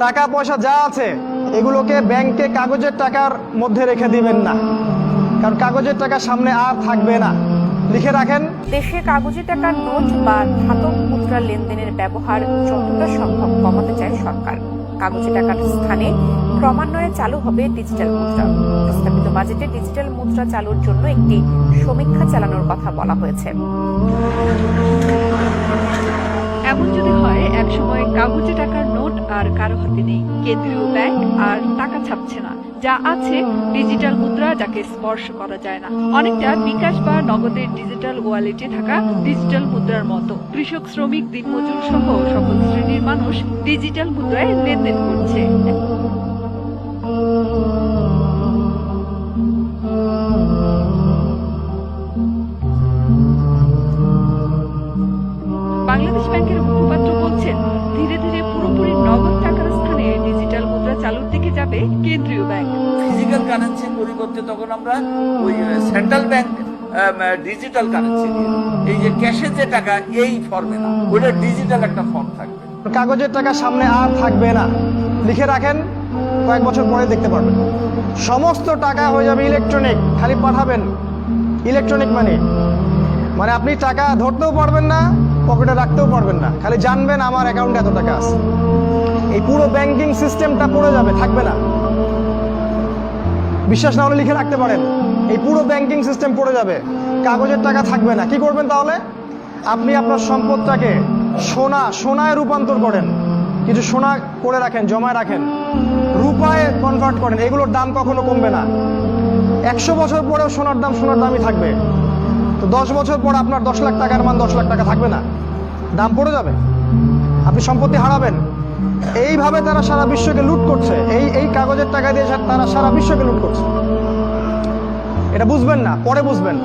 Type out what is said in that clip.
টাকা পয়সা যা আছে এগুলোকে ব্যাংকে কাগজের টাকার মধ্যে রেখে দিবেন না, কারণ কাগজের টাকা সামনে আর থাকবে না। লিখে রাখেন। দেশে কাগজে টাকার নোট বা ধাতব মুদ্রা লেনদেনের ব্যবহার যতটা সম্ভব কমাতে চায় সরকার। কাগজে টাকার স্থানে ক্রমান্বয়ে চালু হবে ডিজিটাল মুদ্রা। প্রস্তাবিত বাজেটে ডিজিটাল মুদ্রা চালুর জন্য একটি সমীক্ষা চালানোর কথা বলা হয়েছে। এমন যদি হয় একসময় কাগজে টাকার নোট আর কারো হাতে নেই, কেন্দ্রীয় ব্যাংক আর টাকা ছাপছে না, যা আছে ডিজিটাল মুদ্রা যাকে স্পর্শ করা যায় না, অনেকটা বিকাশ বা নগদের ডিজিটাল ওয়ালেটে থাকা ডিজিটাল মুদ্রার মতো। কৃষক, শ্রমিক, দিনমজুর সহ সকল শ্রেণীর মানুষ ডিজিটাল মুদ্রায় লেনদেন করছে। বাংলাদেশ ব্যাংকের মুখপাত্র বলছেন, ধীরে ধীরে পুরোপুরি নগদ টাকার স্থানে ডিজিটাল মুদ্রা চালুর দিকে যাবে কেন্দ্রীয় ব্যাংক। ফিজিক্যাল কারেন্সির পরিবর্তে তখন আমরা ওই সেন্ট্রাল ব্যাংক ডিজিটাল কারেন্সি দিয়ে, এই যে ক্যাশের যে টাকা এই ফর্মে না, ওটা ডিজিটাল একটা ফর্ম থাকবে। কাগজের টাকা সামনে আর থাকবে না। লিখে রাখেন, কয়েক বছর পরে দেখতে পারবেন সমস্ত টাকা হয়ে যাবে ইলেকট্রনিক। খালি পাঠাবেন ইলেকট্রনিক মানি, মানে আপনি টাকা ধরতেও পারবেন না, পকেটে রাখতেও পারবেন না, খালি জানবেন আমার অ্যাকাউন্টে এত টাকা আছে। এই পুরো ব্যাংকিং সিস্টেমটা পড়ে যাবে, থাকবে না। বিশ্বাস না হলে লিখে রাখতে পারেন, এই পুরো ব্যাংকিং সিস্টেম পড়ে যাবে, কাগজের টাকা থাকবে না। কি করবেন তাহলে? আপনি আপনার সম্পদটাকে সোনায় রূপান্তর করেন, কিছু সোনা করে রাখেন, জমায় রাখেন, রূপায় কনভার্ট করেন। এগুলোর দাম কখনো কমবে না। 100 বছর পরেও সোনার দামই থাকবে। তো 10 বছর পর আপনার 10 লাখ টাকার মান 10 লাখ টাকা থাকবে না, দাম পড়ে যাবে, আপনি সম্পত্তি হারাবেন। এইভাবে তারা সারা বিশ্বকে লুট করছে, এই কাগজের টাকা দিয়ে তারা সারা বিশ্বকে লুট করছে। এটা বুঝবেন না, পরে বুঝবেন।